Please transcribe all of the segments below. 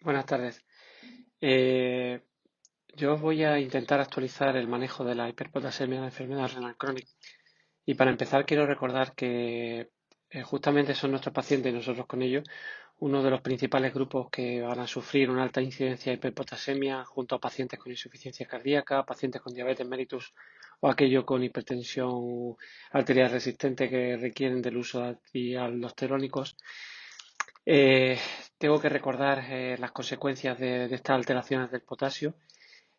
Buenas tardes. Eh, yo os voy a intentar actualizar el manejo de la hiperpotasemia, la enfermedad renal crónica. Y para empezar quiero recordar que justamente son nuestros pacientes y nosotros con ellos uno de los principales grupos que van a sufrir una alta incidencia de hiperpotasemia junto a pacientes con insuficiencia cardíaca, pacientes con diabetes mellitus o aquellos con hipertensión arterial resistente que requieren del uso de antialdosterónicos. Eh, Tengo que recordar las consecuencias de estas alteraciones del potasio,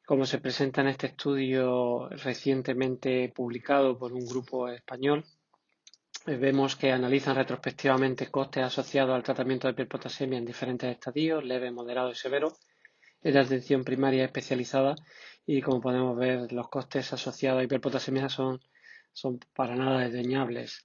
como se presenta en este estudio recientemente publicado por un grupo español. Vemos que analizan retrospectivamente costes asociados al tratamiento de hiperpotasemia en diferentes estadios, leve, moderado y severo, en la atención primaria especializada, y como podemos ver, los costes asociados a hiperpotasemia son para nada desdeñables.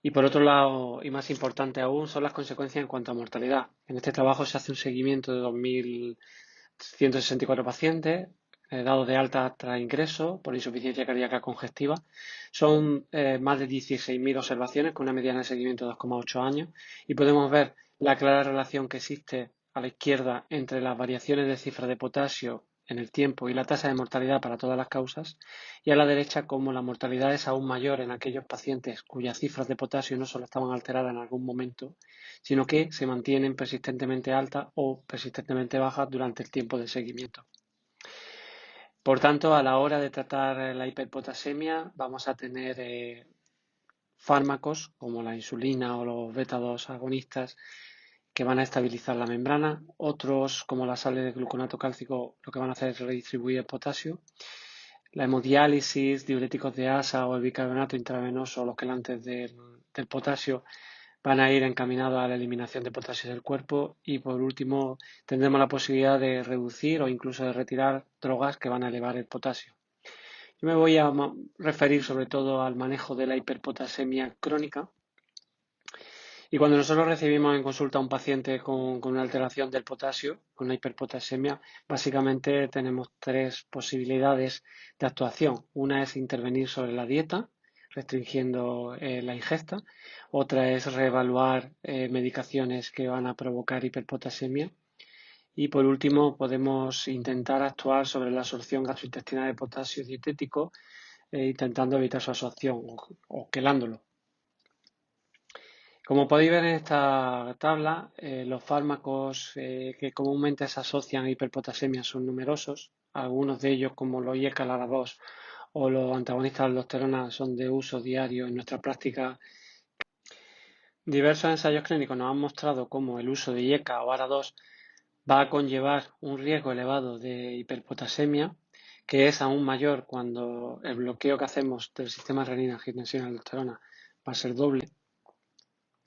Y por otro lado, y más importante aún, son las consecuencias en cuanto a mortalidad. En este trabajo se hace un seguimiento de 2.164 pacientes dados de alta tras ingreso por insuficiencia cardíaca congestiva. Son más de 16.000 observaciones con una mediana de seguimiento de 2,8 años, y podemos ver la clara relación que existe a la izquierda entre las variaciones de cifras de potasio en el tiempo y la tasa de mortalidad para todas las causas, y a la derecha como la mortalidad es aún mayor en aquellos pacientes cuyas cifras de potasio no solo estaban alteradas en algún momento, sino que se mantienen persistentemente altas o persistentemente bajas durante el tiempo de seguimiento. Por tanto, a la hora de tratar la hiperpotasemia vamos a tener fármacos como la insulina o los beta-2 agonistas que van a estabilizar la membrana. Otros, como las sales de gluconato cálcico, lo que van a hacer es redistribuir el potasio. La hemodiálisis, diuréticos de asa o el bicarbonato intravenoso o los quelantes del potasio van a ir encaminados a la eliminación de potasio del cuerpo. Y por último, tendremos la posibilidad de reducir o incluso de retirar drogas que van a elevar el potasio. Yo me voy a referir sobre todo al manejo de la hiperpotasemia crónica. Y cuando nosotros recibimos en consulta a un paciente con una alteración del potasio, con una hiperpotasemia, básicamente tenemos tres posibilidades de actuación. Una es intervenir sobre la dieta, restringiendo la ingesta. Otra es reevaluar medicaciones que van a provocar hiperpotasemia. Y por último, podemos intentar actuar sobre la absorción gastrointestinal de potasio dietético, intentando evitar su absorción o quelándolo. Como podéis ver en esta tabla, los fármacos que comúnmente se asocian a hiperpotasemia son numerosos. Algunos de ellos, como los IECA, LARA2 o los antagonistas de la aldosterona, son de uso diario en nuestra práctica. Diversos ensayos clínicos nos han mostrado cómo el uso de IECA o ARA2 va a conllevar un riesgo elevado de hiperpotasemia, que es aún mayor cuando el bloqueo que hacemos del sistema renina-angiotensina-aldosterona va a ser doble.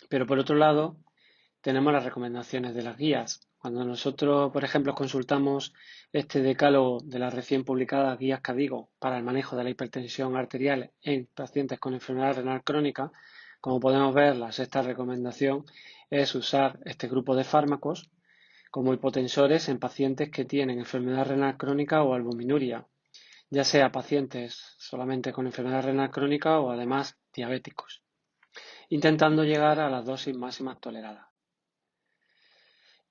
Pero por otro lado, tenemos las recomendaciones de las guías. Cuando nosotros, por ejemplo, consultamos este decálogo de las recién publicadas guías KDIGO para el manejo de la hipertensión arterial en pacientes con enfermedad renal crónica, como podemos ver, la sexta recomendación es usar este grupo de fármacos como hipotensores en pacientes que tienen enfermedad renal crónica o albuminuria, ya sea pacientes solamente con enfermedad renal crónica o además diabéticos, intentando llegar a las dosis máximas toleradas.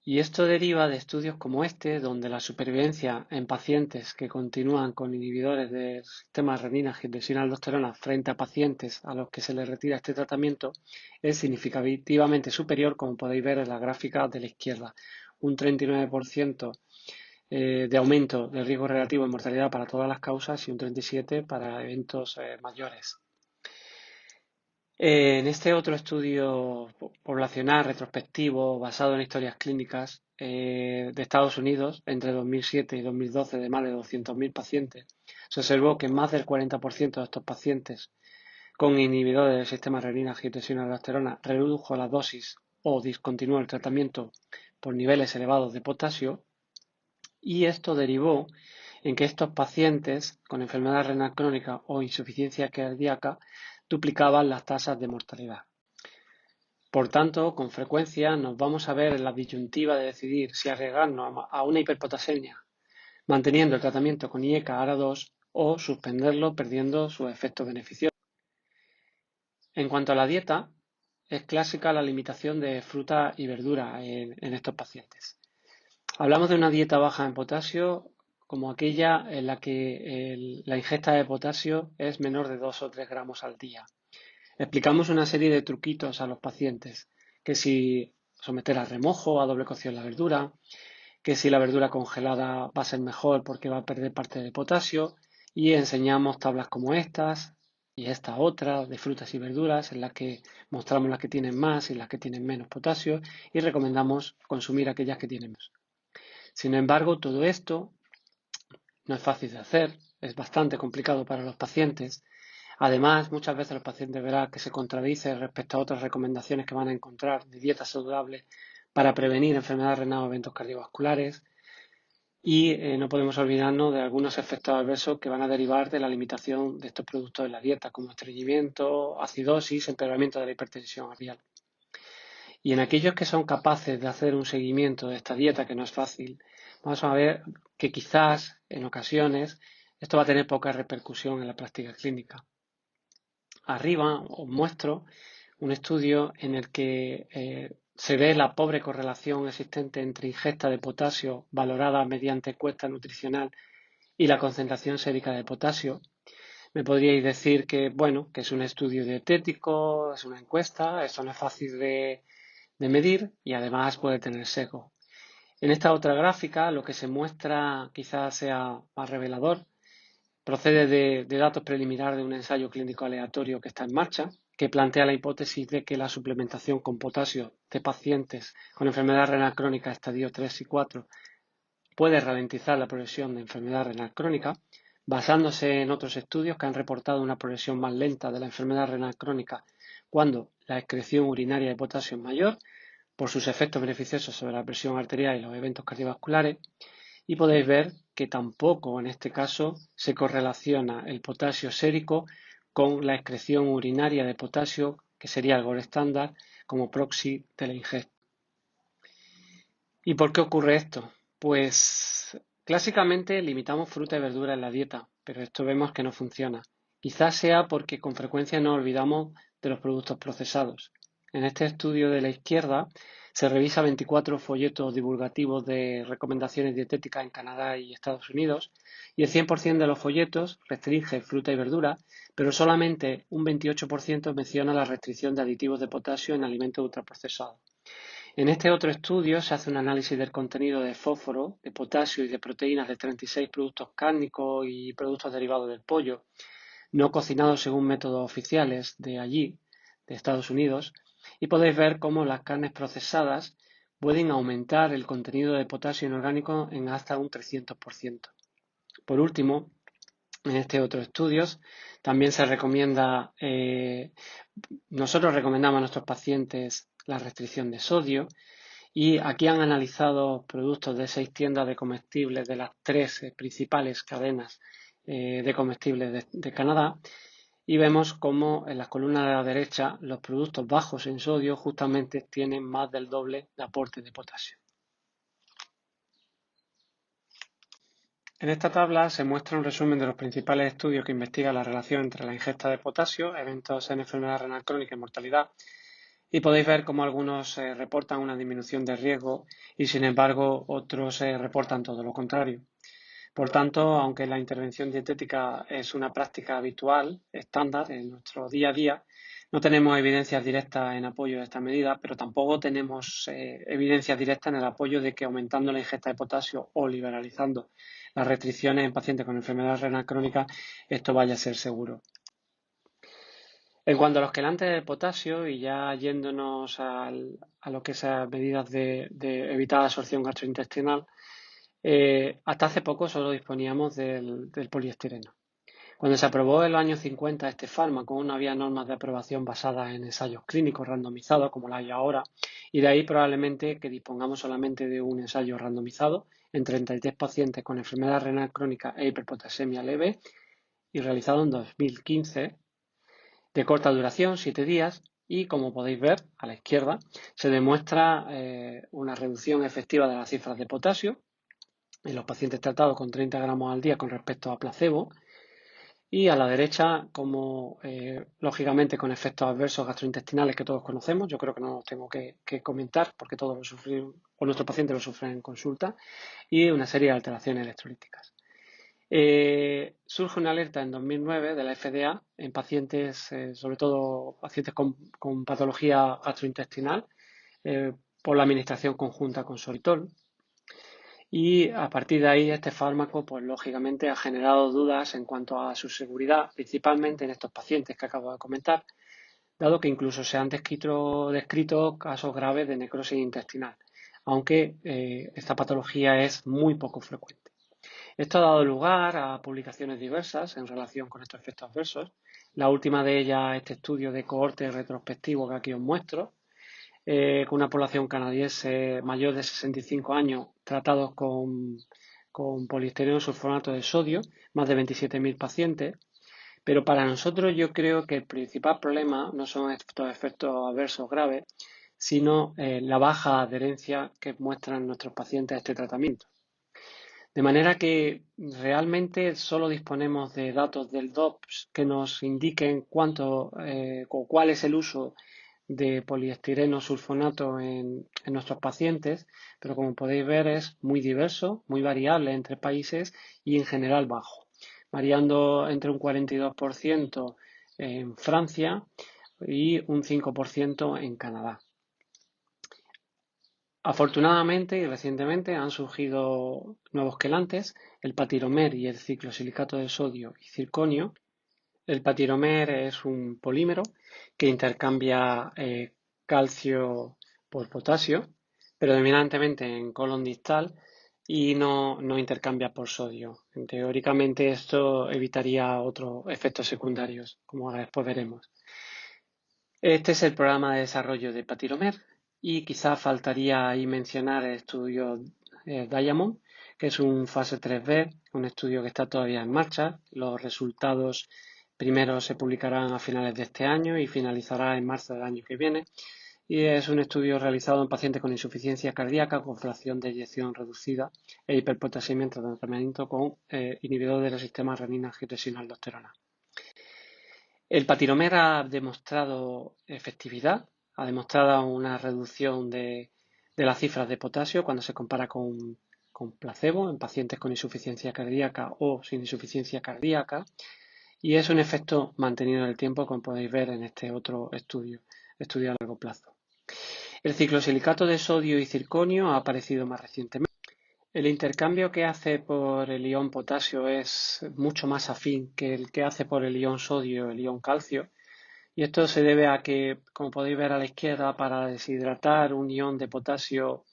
Y esto deriva de estudios como este, donde la supervivencia en pacientes que continúan con inhibidores del sistema renina-angiotensina-aldosterona frente a pacientes a los que se les retira este tratamiento es significativamente superior, como podéis ver en la gráfica de la izquierda. Un 39% de aumento del riesgo relativo de mortalidad para todas las causas y un 37% para eventos mayores. En este otro estudio poblacional retrospectivo basado en historias clínicas de Estados Unidos entre 2007 y 2012 de más de 200.000 pacientes, se observó que más del 40% de estos pacientes con inhibidores del sistema renina-angiotensina-aldosterona redujo la dosis o discontinuó el tratamiento por niveles elevados de potasio, y esto derivó en que estos pacientes con enfermedad renal crónica o insuficiencia cardíaca duplicaban las tasas de mortalidad. Por tanto, con frecuencia nos vamos a ver en la disyuntiva de decidir si arriesgarnos a una hiperpotasemia manteniendo el tratamiento con IECA ARA2 o suspenderlo perdiendo sus efectos beneficiosos. En cuanto a la dieta, es clásica la limitación de fruta y verdura en estos pacientes. Hablamos de una dieta baja en potasio como aquella en la que la ingesta de potasio es menor de 2 o 3 gramos al día. Explicamos una serie de truquitos a los pacientes, que si someter a remojo o a doble cocción la verdura, que si la verdura congelada va a ser mejor porque va a perder parte del potasio, y enseñamos tablas como estas y esta otra de frutas y verduras en las que mostramos las que tienen más y las que tienen menos potasio y recomendamos consumir aquellas que tienen menos. Sin embargo, todo esto no es fácil de hacer, es bastante complicado para los pacientes. Además, muchas veces los pacientes verán que se contradice respecto a otras recomendaciones que van a encontrar de dieta saludable para prevenir enfermedades renales o eventos cardiovasculares. Y no podemos olvidarnos de algunos efectos adversos que van a derivar de la limitación de estos productos en la dieta, como estreñimiento, acidosis, empeoramiento de la hipertensión arterial. Y en aquellos que son capaces de hacer un seguimiento de esta dieta, que no es fácil, vamos a ver que quizás en ocasiones esto va a tener poca repercusión en la práctica clínica. Arriba os muestro un estudio en el que se ve la pobre correlación existente entre ingesta de potasio valorada mediante encuesta nutricional y la concentración sérica de potasio. Me podríais decir que, bueno, que es un estudio dietético, es una encuesta, esto no es fácil de medir y además puede tener sesgo. En esta otra gráfica lo que se muestra quizás sea más revelador. Procede de datos preliminares de un ensayo clínico aleatorio que está en marcha, que plantea la hipótesis de que la suplementación con potasio de pacientes con enfermedad renal crónica estadio 3 y 4 puede ralentizar la progresión de enfermedad renal crónica, basándose en otros estudios que han reportado una progresión más lenta de la enfermedad renal crónica cuando la excreción urinaria de potasio es mayor, por sus efectos beneficiosos sobre la presión arterial y los eventos cardiovasculares, y podéis ver que tampoco en este caso se correlaciona el potasio sérico con la excreción urinaria de potasio, que sería el gold estándar, como proxy de la ingesta. ¿Y por qué ocurre esto? Pues clásicamente limitamos fruta y verdura en la dieta, pero esto vemos que no funciona. Quizás sea porque con frecuencia nos olvidamos de los productos procesados. En este estudio de la izquierda se revisa 24 folletos divulgativos de recomendaciones dietéticas en Canadá y Estados Unidos y el 100% de los folletos restringe fruta y verdura, pero solamente un 28% menciona la restricción de aditivos de potasio en alimentos ultraprocesados. En este otro estudio se hace un análisis del contenido de fósforo, de potasio y de proteínas de 36 productos cárnicos y productos derivados del pollo, no cocinados según métodos oficiales de allí, de Estados Unidos, y podéis ver cómo las carnes procesadas pueden aumentar el contenido de potasio inorgánico en hasta un 300%. Por último, en este otro estudio también se recomienda, nosotros recomendamos a nuestros pacientes la restricción de sodio. Y aquí han analizado productos de 6 tiendas de comestibles de las 3 principales cadenas de comestibles de Canadá y vemos cómo en las columnas de la derecha los productos bajos en sodio justamente tienen más del doble de aporte de potasio. En esta tabla se muestra un resumen de los principales estudios que investigan la relación entre la ingesta de potasio, eventos en enfermedad renal crónica y mortalidad. Y podéis ver cómo algunos reportan una disminución de riesgo y sin embargo otros reportan todo lo contrario. Por tanto, aunque la intervención dietética es una práctica habitual, estándar en nuestro día a día, no tenemos evidencias directas en apoyo de esta medida, pero tampoco tenemos evidencias directas en el apoyo de que aumentando la ingesta de potasio o liberalizando las restricciones en pacientes con enfermedad renal crónica, esto vaya a ser seguro. En cuanto a los quelantes de potasio, y ya yéndonos a lo que es las medidas de evitar absorción gastrointestinal, hasta hace poco solo disponíamos del poliestireno. Cuando se aprobó en los años 50 este fármaco, no había normas de aprobación basadas en ensayos clínicos randomizados como la hay ahora, y de ahí probablemente que dispongamos solamente de un ensayo randomizado en 33 pacientes con enfermedad renal crónica e hiperpotasemia leve y realizado en 2015, de corta duración, 7 días, y como podéis ver a la izquierda, se demuestra una reducción efectiva de las cifras de potasio en los pacientes tratados con 30 gramos al día con respecto a placebo, Y a la derecha, como lógicamente con efectos adversos gastrointestinales que todos conocemos, yo creo que no los tengo que comentar porque todos lo sufren, o nuestros pacientes lo sufren en consulta, y una serie de alteraciones electrolíticas. Surge una alerta en 2009 de la FDA en pacientes, sobre todo pacientes con patología gastrointestinal, eh, por la administración conjunta con soritol. Y a partir de ahí este fármaco, pues lógicamente ha generado dudas en cuanto a su seguridad, principalmente en estos pacientes que acabo de comentar, dado que incluso se han descrito casos graves de necrosis intestinal, aunque esta patología es muy poco frecuente. Esto ha dado lugar a publicaciones diversas en relación con estos efectos adversos. La última de ellas, este estudio de cohorte retrospectivo que aquí os muestro, con una población canadiense mayor de 65 años tratados con poliestireno sulfonato de sodio, más de 27.000 pacientes. Pero para nosotros yo creo que el principal problema no son estos efectos adversos graves, sino la baja adherencia que muestran nuestros pacientes a este tratamiento. De manera que realmente solo disponemos de datos del DOPS que nos indiquen cuánto o cuál es el uso de poliestireno sulfonato en nuestros pacientes, pero como podéis ver es muy diverso, muy variable entre países y en general bajo, variando entre un 42% en Francia y un 5% en Canadá. Afortunadamente y recientemente han surgido nuevos quelantes, el patiromer y el ciclosilicato de sodio y circonio. El patiromer es un polímero que intercambia calcio por potasio, predominantemente en colon distal, y no intercambia por sodio. Teóricamente esto evitaría otros efectos secundarios, como ahora después veremos. Este es el programa de desarrollo de Patiromer y quizá faltaría ahí mencionar el estudio Diamond, que es un fase 3B, un estudio que está todavía en marcha. Los resultados primero se publicarán a finales de este año y finalizará en marzo del año que viene. Y es un estudio realizado en pacientes con insuficiencia cardíaca, con fracción de eyección reducida e hiperpotasemia en tratamiento con inhibidor del sistema renina-angiotensina-aldosterona. El patiromer ha demostrado efectividad, ha demostrado una reducción de las cifras de potasio cuando se compara con placebo en pacientes con insuficiencia cardíaca o sin insuficiencia cardíaca, y es un efecto mantenido en el tiempo, como podéis ver en este otro estudio a largo plazo. El ciclosilicato de sodio y circonio ha aparecido más recientemente. El intercambio que hace por el ion potasio es mucho más afín que el que hace por el ion sodio o el ion calcio. Y esto se debe a que, como podéis ver a la izquierda, para deshidratar un ion de potasio,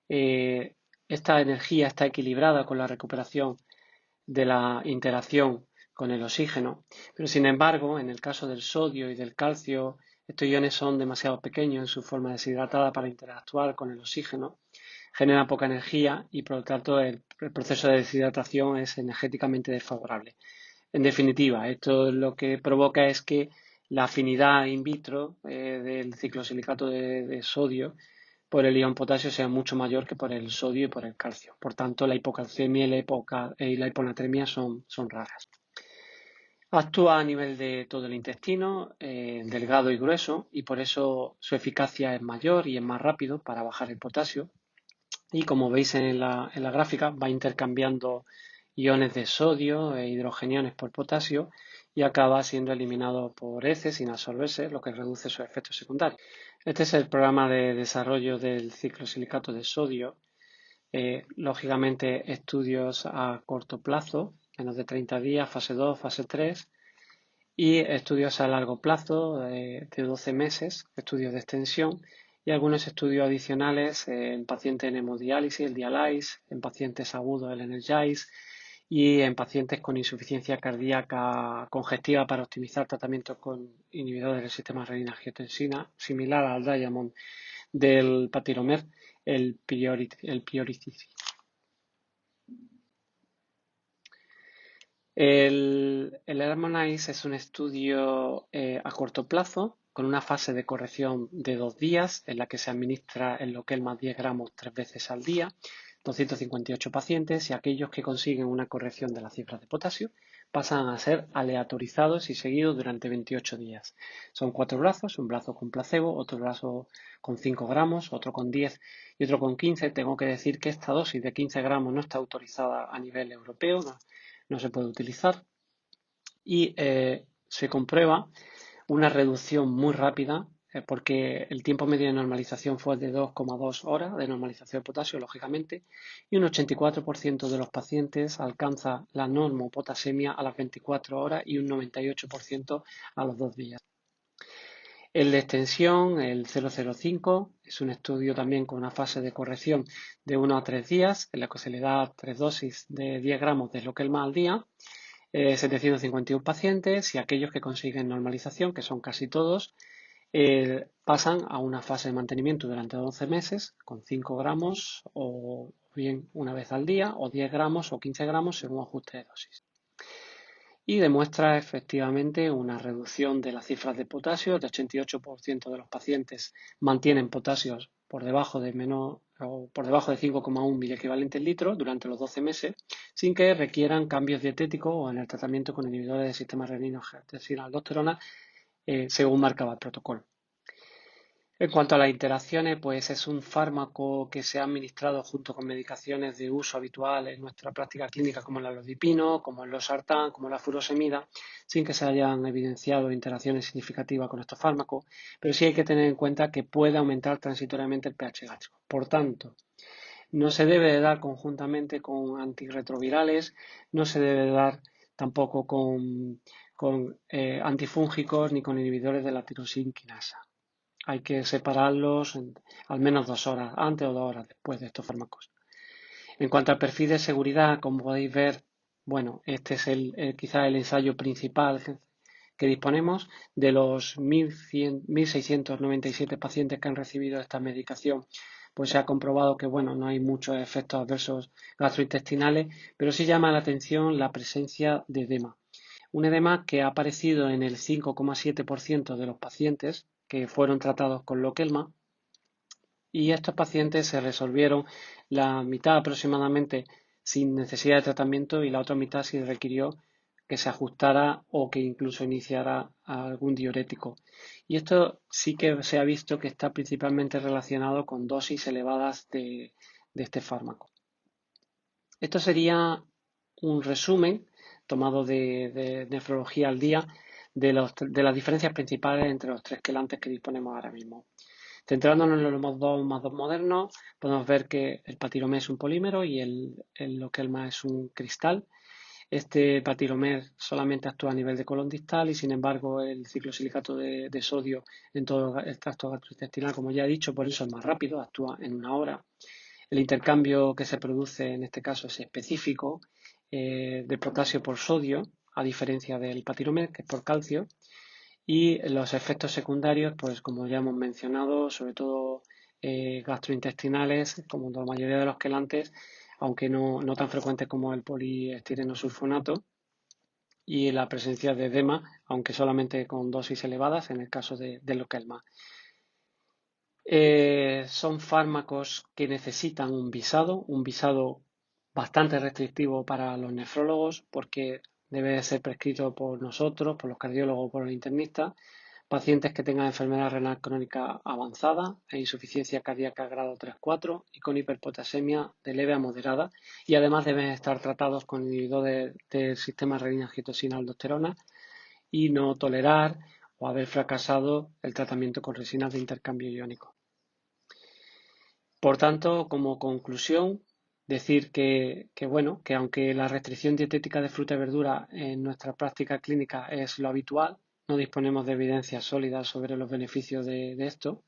eh, esta energía está equilibrada con la recuperación de la interacción con el oxígeno. Pero sin embargo, en el caso del sodio y del calcio, estos iones son demasiado pequeños en su forma deshidratada para interactuar con el oxígeno, generan poca energía y por lo tanto el proceso de deshidratación es energéticamente desfavorable. En definitiva, esto lo que provoca es que la afinidad in vitro del ciclosilicato de sodio por el ion potasio sea mucho mayor que por el sodio y por el calcio. Por tanto, la hipocalcemia y la hiponatremia son raras. Actúa a nivel de todo el intestino, delgado y grueso, y por eso su eficacia es mayor y es más rápido para bajar el potasio. Y como veis en la gráfica, va intercambiando iones de sodio e hidrogeniones por potasio y acaba siendo eliminado por heces sin absorberse, lo que reduce sus efectos secundarios. Este es el programa de desarrollo del ciclosilicato de sodio. Lógicamente, estudios a corto plazo, menos de 30 días, fase 2, fase 3, y estudios a largo plazo de 12 meses, estudios de extensión, y algunos estudios adicionales en pacientes en hemodiálisis, el Dialyze, en pacientes agudos, el Energize, y en pacientes con insuficiencia cardíaca congestiva para optimizar tratamientos con inhibidores del sistema renina-angiotensina, similar al Diamond del patiromer, el Priority. El Harmonize es un estudio a corto plazo con una fase de corrección de 2 días en la que se administra el local más 10 gramos 3 veces al día. 258 pacientes y aquellos que consiguen una corrección de las cifras de potasio pasan a ser aleatorizados y seguidos durante 28 días. Son 4 brazos, un brazo con placebo, otro brazo con 5 gramos, otro con 10 y otro con 15. Tengo que decir que esta dosis de 15 gramos no está autorizada a nivel europeo, no se puede utilizar y se comprueba una reducción muy rápida porque el tiempo medio de normalización fue de 2,2 horas de normalización de potasio, lógicamente, y un 84% de los pacientes alcanza la normopotasemia a las 24 horas y un 98% a los 2 días. El de extensión, el 005, es un estudio también con una fase de corrección de 1 a 3 días, en la que se le da 3 dosis de 10 gramos de Lokelma al día, 751 pacientes y aquellos que consiguen normalización, que son casi todos, pasan a una fase de mantenimiento durante 12 meses con 5 gramos o bien una vez al día o 10 gramos o 15 gramos según ajuste de dosis. Y demuestra efectivamente una reducción de las cifras de potasio. El 88% de los pacientes mantienen potasios por debajo de 5,1 miliequivalentes litro durante los 12 meses sin que requieran cambios dietéticos o en el tratamiento con inhibidores del sistema renina-angiotensina-aldosterona según marcaba el protocolo. En cuanto a las interacciones, pues es un fármaco que se ha administrado junto con medicaciones de uso habitual en nuestra práctica clínica como el alodipino, como el losartán, como la furosemida, sin que se hayan evidenciado interacciones significativas con estos fármacos, pero sí hay que tener en cuenta que puede aumentar transitoriamente el pH gástrico. Por tanto, no se debe de dar conjuntamente con antirretrovirales, no se debe de dar tampoco con antifúngicos ni con inhibidores de la tirosina quinasa. Hay que separarlos al menos 2 horas antes o 2 horas después de estos fármacos. En cuanto al perfil de seguridad, como podéis ver, bueno, este es quizá el ensayo principal que disponemos. De los 1.697 pacientes que han recibido esta medicación, pues se ha comprobado que, bueno, no hay muchos efectos adversos gastrointestinales, pero sí llama la atención la presencia de edema. Un edema que ha aparecido en el 5,7% de los pacientes que fueron tratados con Lokelma y estos pacientes se resolvieron la mitad aproximadamente sin necesidad de tratamiento y la otra mitad sí requirió que se ajustara o que incluso iniciara algún diurético. Y esto sí que se ha visto que está principalmente relacionado con dosis elevadas de este fármaco. Esto sería un resumen tomado de Nefrología al Día de las diferencias principales entre los 3 quelantes que disponemos ahora mismo. Centrándonos en los dos más modernos, podemos ver que el patiromer es un polímero y el Lokelma es un cristal. Este patiromer solamente actúa a nivel de colon distal y, sin embargo, el ciclosilicato de sodio en todo el tracto gastrointestinal, como ya he dicho, por eso es más rápido, actúa en 1 hora. El intercambio que se produce en este caso es específico de potasio por sodio, a diferencia del patiromer, que es por calcio. Y los efectos secundarios, pues como ya hemos mencionado, sobre todo gastrointestinales, como la mayoría de los quelantes, aunque no tan frecuentes como el poliestireno sulfonato, y la presencia de edema, aunque solamente con dosis elevadas, en el caso de Lokelma. Son fármacos que necesitan un visado bastante restrictivo para los nefrólogos, porque debe ser prescrito por nosotros, por los cardiólogos o por el internista, pacientes que tengan enfermedad renal crónica avanzada e insuficiencia cardíaca grado 3-4 y con hiperpotasemia de leve a moderada, y además deben estar tratados con inhibidores del sistema renina-angiotensina-aldosterona y no tolerar o haber fracasado el tratamiento con resinas de intercambio iónico. Por tanto, como conclusión, decir que aunque la restricción dietética de fruta y verdura en nuestra práctica clínica es lo habitual, no disponemos de evidencias sólidas sobre los beneficios de esto.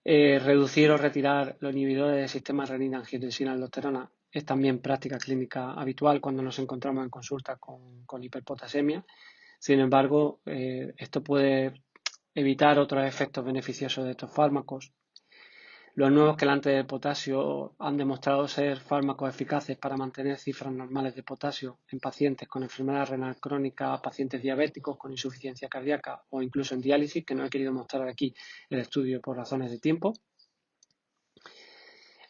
Reducir o retirar los inhibidores del sistema renina-angiotensina-aldosterona es también práctica clínica habitual cuando nos encontramos en consulta con hiperpotasemia. Sin embargo, esto puede evitar otros efectos beneficiosos de estos fármacos. Los nuevos quelantes de potasio han demostrado ser fármacos eficaces para mantener cifras normales de potasio en pacientes con enfermedad renal crónica, pacientes diabéticos con insuficiencia cardíaca o incluso en diálisis, que no he querido mostrar aquí el estudio por razones de tiempo.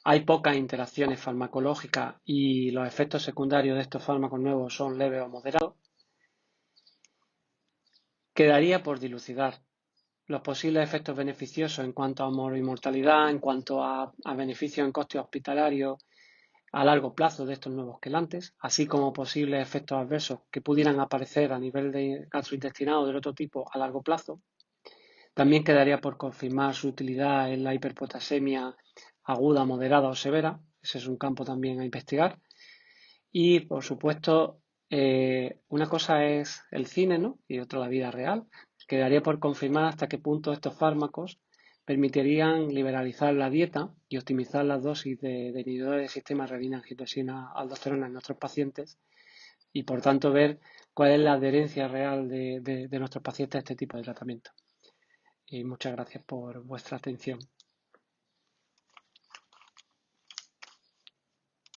Hay pocas interacciones farmacológicas y los efectos secundarios de estos fármacos nuevos son leves o moderados. Quedaría por dilucidar los posibles efectos beneficiosos en cuanto a mortalidad, en cuanto a beneficios en costes hospitalarios a largo plazo de estos nuevos quelantes, así como posibles efectos adversos que pudieran aparecer a nivel de gastrointestinal o de otro tipo a largo plazo. También quedaría por confirmar su utilidad en la hiperpotasemia aguda, moderada o severa. Ese es un campo también a investigar. Y, por supuesto, una cosa es el cine, ¿no? Y otra la vida real. Quedaría por confirmar hasta qué punto estos fármacos permitirían liberalizar la dieta y optimizar las dosis de inhibidores del sistema renina-angiotensina-aldosterona en nuestros pacientes y, por tanto, ver cuál es la adherencia real de nuestros pacientes a este tipo de tratamiento. Y muchas gracias por vuestra atención.